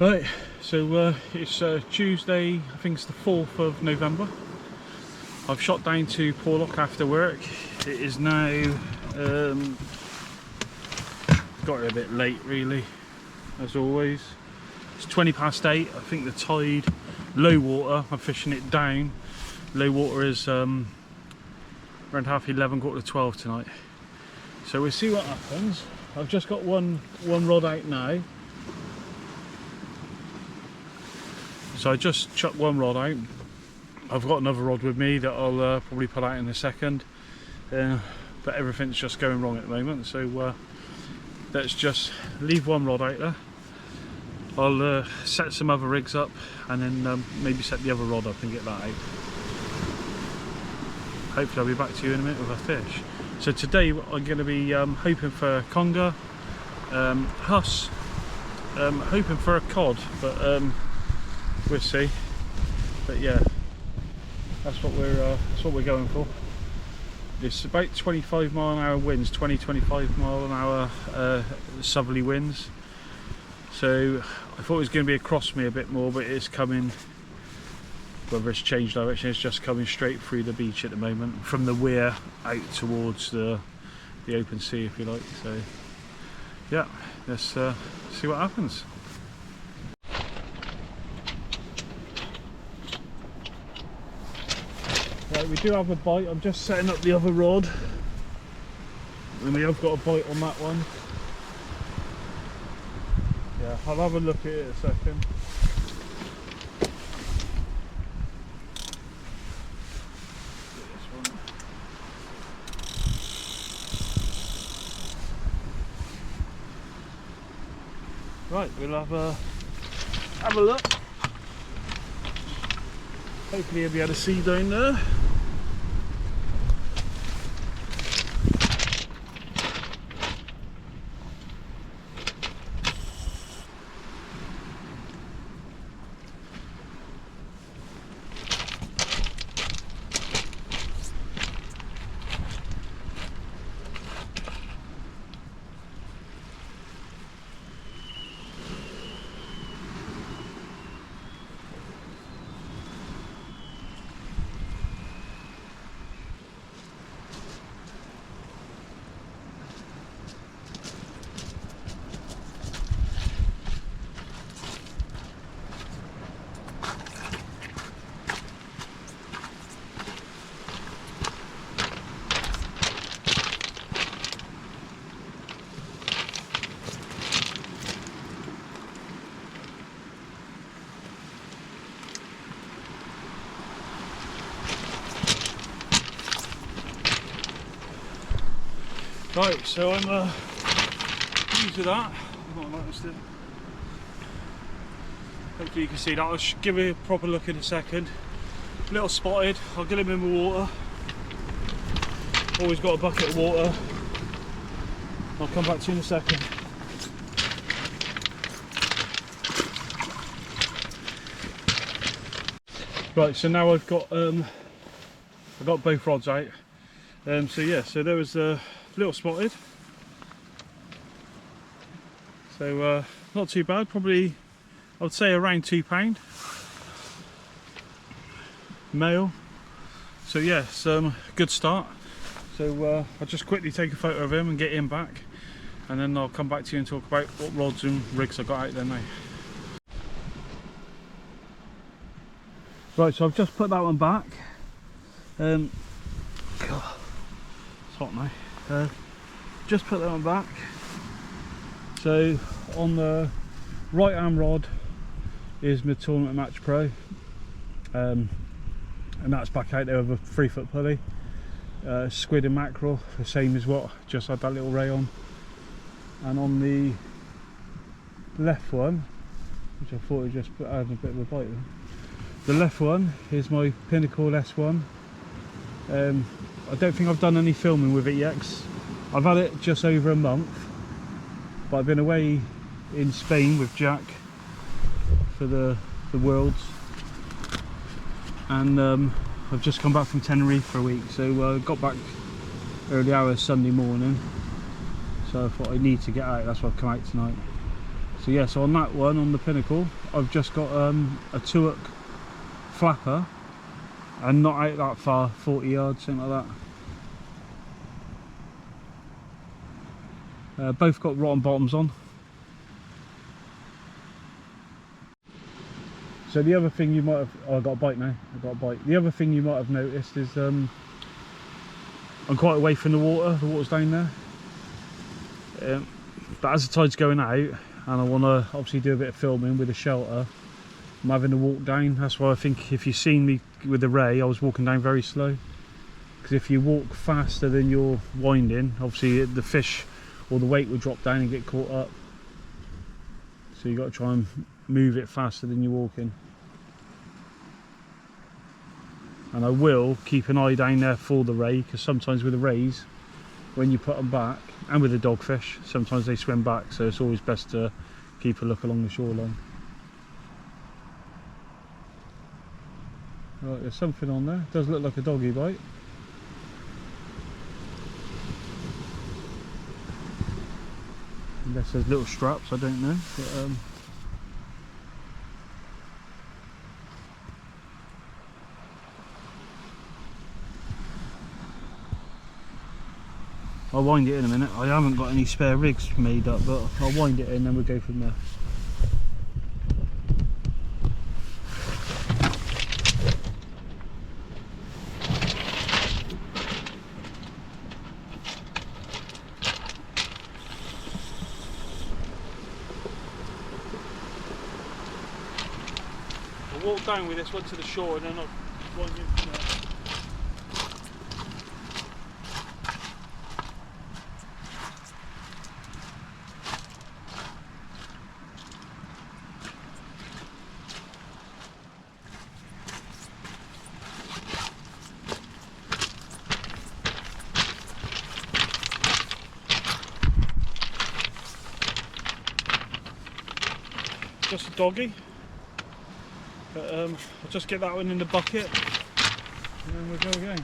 Right, so it's Tuesday, I think it's the 4th of November. I've shot down to Porlock after work. It is now, got here a bit late really, as always. It's 20 past 8, I think the tide, low water, I'm fishing it down. Low water is around half 11, quarter to 12 tonight. So we'll see what happens. I've just got one rod out now. So I just chucked one rod out. I've got another rod with me that I'll probably put out in a second. But everything's just going wrong at the moment. So let's just leave one rod out there. I'll set some other rigs up and then maybe set the other rod up and get that out. Hopefully I'll be back to you in a minute with a fish. So today I'm going to be hoping for conger, huss, hoping for a cod, but we'll see. But yeah, that's what we're going for. It's about 25 mile an hour winds, 20-25 mile an hour southerly winds. So I thought it was going to be across me a bit more, but it's coming. Whether it's changed direction, it's just coming straight through the beach at the moment, from the weir out towards the open sea, if you like. So yeah, let's see what happens. Right, we do have a bite. I'm just setting up the other rod, and we have got a bite on that one. Yeah, I'll have a look at it in a second. Right, we'll have a look. Hopefully you'll be able to see down there. Right, so I'm used to that. I've not noticed it. Hopefully you can see that. I'll give it a proper look in a second. A little spotted. I'll get him in the water. Always got a bucket of water. I'll come back to you in a second. Right, so now I've got both rods out. So yeah, so there was a little spotted, so not too bad, probably I would say around £2 male. So yeah, some good start. So I'll just quickly take a photo of him and get him back, and then I'll come back to you and talk about what rods and rigs I got out there now. Right, so I've just put that one back. God, it's hot now. Just put that one back. So on the right hand rod is my Tournament Match Pro, and that's back out there with a 3-foot pulley, squid and mackerel, the same as what just had that little ray on. And on the left one, which I thought I just had a bit of a bite with, the left one is my Pinnacle S1. I don't think I've done any filming with it yet. I've had it just over a month, but I've been away in Spain with Jack for the Worlds, and I've just come back from Tenerife for a week, so got back early hours Sunday morning, so I thought I need to get out. That's why I've come out tonight. So yeah, so on that one, on the Pinnacle, I've just got a 2-hook flapper and not out that far, 40 yards, something like that. Both got rotten bottoms on. So the other thing you might have, oh, I got a bite now, I got a bite. The other thing you might have noticed is I'm quite away from the water's down there. But as the tide's going out, and I want to obviously do a bit of filming with the shelter, I'm having to walk down. That's why I think if you've seen me with the ray, I was walking down very slow. Because if you walk faster than you're winding, obviously the fish or the weight will drop down and get caught up. So you've got to try and move it faster than you're walking. And I will keep an eye down there for the ray, because sometimes with the rays, when you put them back, and with the dogfish, sometimes they swim back, so it's always best to keep a look along the shoreline. Right, there's something on there. It does look like a doggy bite. Unless there's little straps, I don't know. But, I'll wind it in a minute. I haven't got any spare rigs made up, but I'll wind it in and we'll go from there. I'll walk down with this one to the shore and then I'll wind it from there. Just a doggy, but I'll just get that one in the bucket and then we'll go again.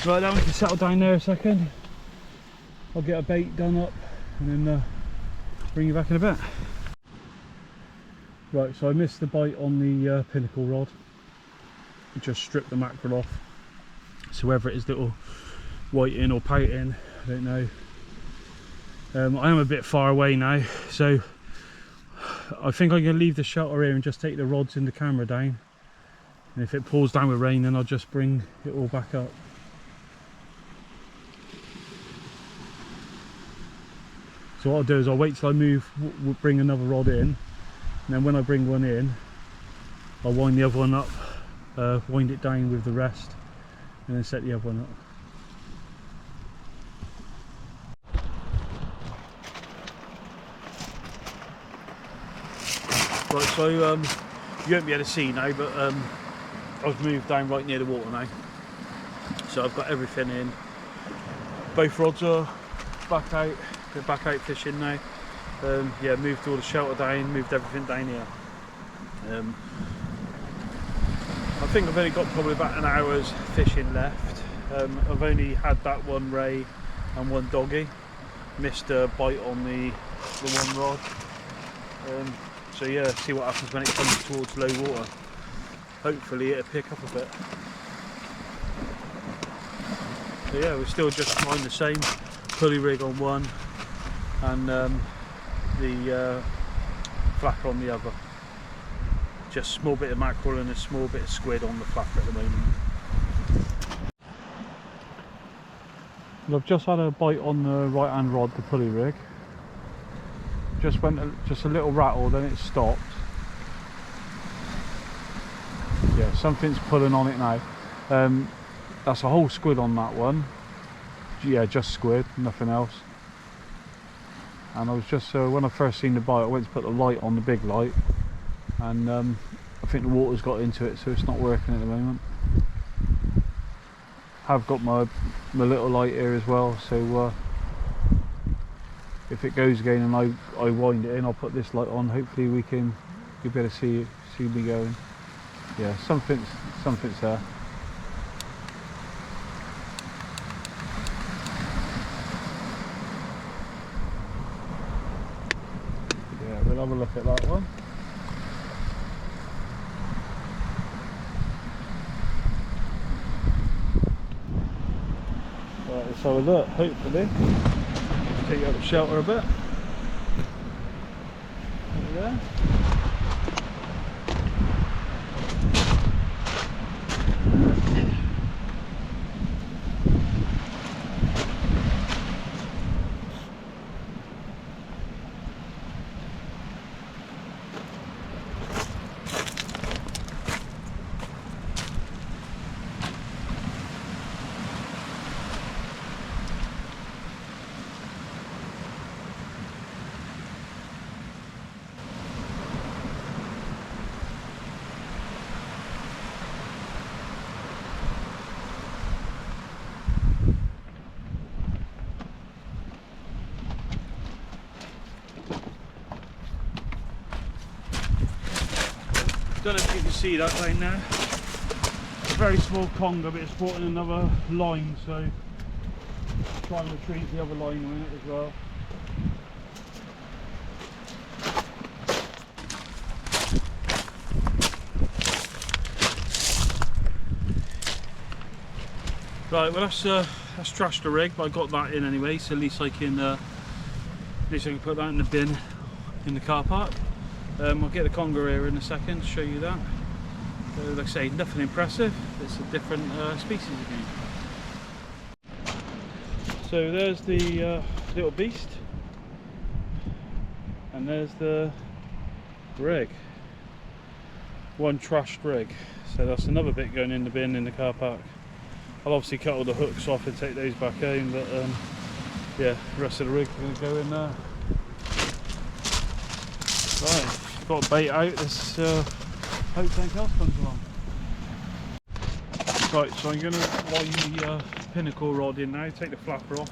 Right, now we can settle down there a second. I'll get a bait done up and then bring you back in a bit. Right, so I missed the bite on the Pinnacle rod. Just stripped the mackerel off. So whether it is little whiting or pouting, I don't know. I am a bit far away now, so I think I'm going to leave the shelter here and just take the rods in the camera down. And if it pours down with rain, then I'll just bring it all back up. So what I'll do is I'll wait till I move, bring another rod in, and then when I bring one in, I'll wind the other one up, wind it down with the rest, and then set the other one up. Right, so you won't be able to see now, but I've moved down right near the water now. So I've got everything in. Both rods are back out. We're back out fishing now. Yeah, moved all the shelter down, moved everything down here. I think I've only got probably about an hour's fishing left. I've only had that one ray and one doggy. Missed a bite on the one rod. So yeah, see what happens when it comes towards low water. Hopefully it'll pick up a bit. So yeah, we're still just trying the same pulley rig on one and the flapper on the other. Just a small bit of mackerel and a small bit of squid on the flapper at the moment. Well, I've just had a bite on the right hand rod, the pulley rig. Just went just a little rattle, then it stopped. Yeah, something's pulling on it now. That's a whole squid on that one. Yeah, just squid, nothing else. And I was just, when I first seen the bite, I went to put the light on, the big light, and I think the water's got into it, so it's not working at the moment. I've got my little light here as well, so if it goes again and I wind it in, I'll put this light on. Hopefully you'll be able to see me going. Yeah, something's there. Yeah, we'll have a look at that one. Right, let's have a look. Hopefully take out the shelter a bit. Over there. Don't know if you can see that line there. It's a very small conger, but it's brought in another line, so try and retrieve the other line on it as well. Right, well that's trashed the rig, but I got that in anyway, so at least I can put that in the bin in the car park. I'll get the conger here in a second to show you that. Like I say, nothing impressive. It's a different species again. So there's the little beast, and there's the rig. One trashed rig. So that's another bit going in the bin in the car park. I'll obviously cut all the hooks off and take those back home, but yeah, the rest of the rig is going to go in there. Right, got bait out. Let's hope something else comes along. Right, so I'm going to wind the pinnacle rod in now, take the flapper off,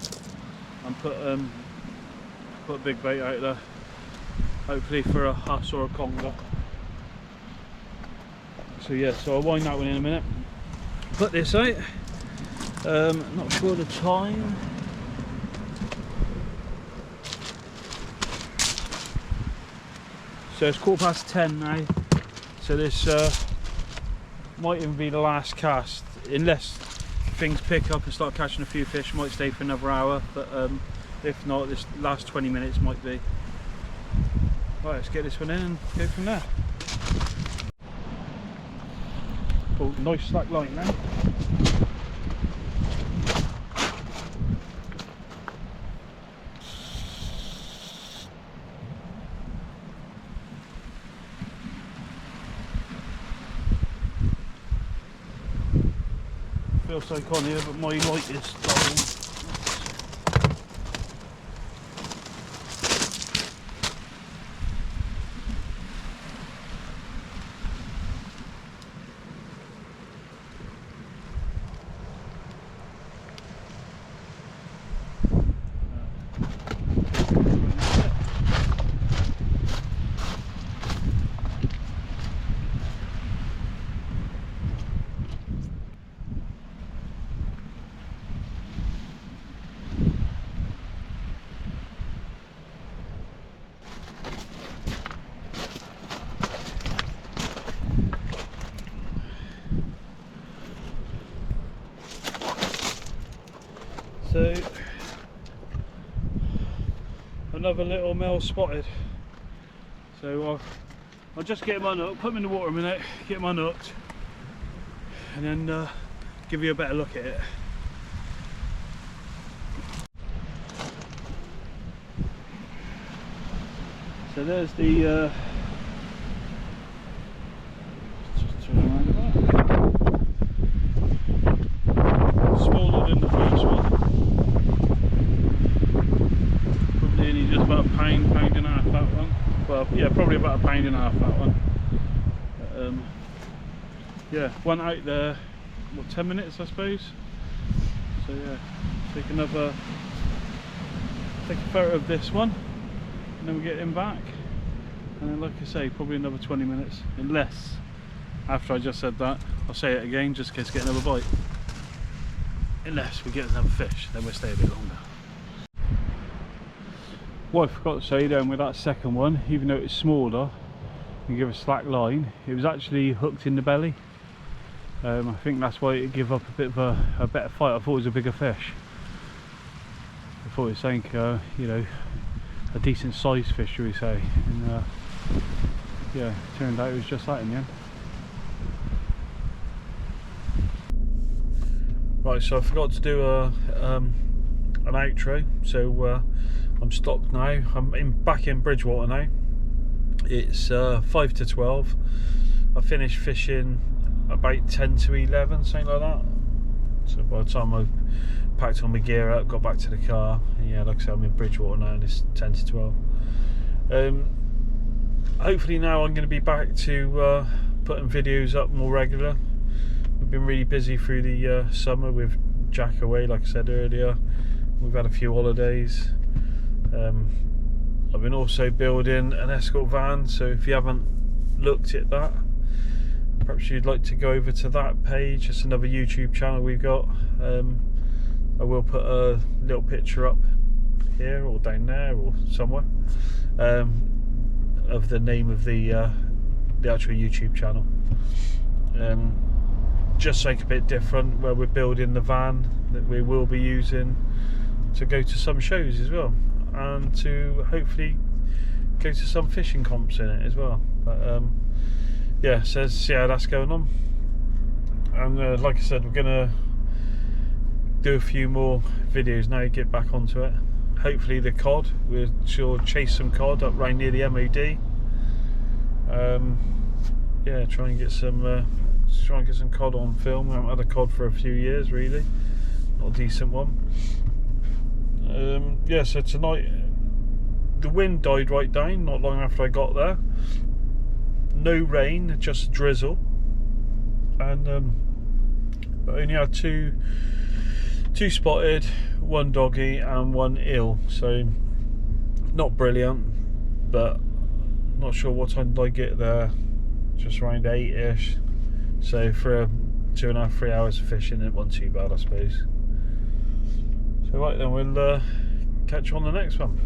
and put a big bait out there. Hopefully for a huss or a conger. So yeah, so I'll wind that one in a minute. Put this out. Not sure the time. So it's 10:15 now, so this might even be the last cast, unless things pick up and start catching a few fish. Might stay for another hour, but if not, this last 20 minutes might be. Right, let's get this one in and go from there. Oh, nice slack line now. Feels like on here, but my light is dying. So another little male spotted. So I'll just get him unhooked, put him in the water a minute, get him unhooked, and then give you a better look at it. So there's the smaller than the first one. Probably only just about a pound and a half that one. Well, yeah, probably about a pound and a half that one. But, yeah, went out there, what, 10 minutes I suppose. So yeah, take another take a photo of this one, and then we get him back, and then like I say, probably another 20 minutes, unless after I just said that, I'll say it again just in case I get another bite. Unless we get another fish, then we'll stay a bit longer. What I forgot to say then with that second one, even though it's smaller, you give a slack line, it was actually hooked in the belly. I think that's why it gave up a bit of a better fight. I thought it was a bigger fish. I thought it was saying, you know, a decent sized fish, shall we say. And yeah, it turned out it was just that in the end. Right, so I forgot to do an outro, so I'm stopped now. I'm back in Bridgewater now. It's 5 to 12. I finished fishing about 10 to 11, something like that. So by the time I've packed all my gear up, got back to the car, and yeah, like I said, I'm in Bridgewater now and it's 10 to 12. Hopefully now I'm going to be back to putting videos up more regular. We've been really busy through the summer with Jack away, like I said earlier. We've had a few holidays. I've been also building an escort van, so if you haven't looked at that, perhaps you'd like to go over to that page. It's another YouTube channel we've got. I will put a little picture up here or down there or somewhere of the name of the actual YouTube channel. Just something a bit different, where we're building the van that we will be using to go to some shows as well, and to hopefully go to some fishing comps in it as well. But yeah, so let's see how that's going on. And like I said, we're gonna do a few more videos now, get back onto it. Hopefully the cod, we'll chase some cod up right near the MOD. Yeah, try and get some cod on film. I haven't had a cod for a few years really, not a decent one. Yeah, so tonight the wind died right down not long after I got there. No rain, just drizzle, and but only had two spotted, one doggy and one eel, so not brilliant, but not sure what time did I get there, just around 8ish, so for 2.5 3 hours of fishing it wasn't too bad, I suppose. So right then, we'll catch you on the next one.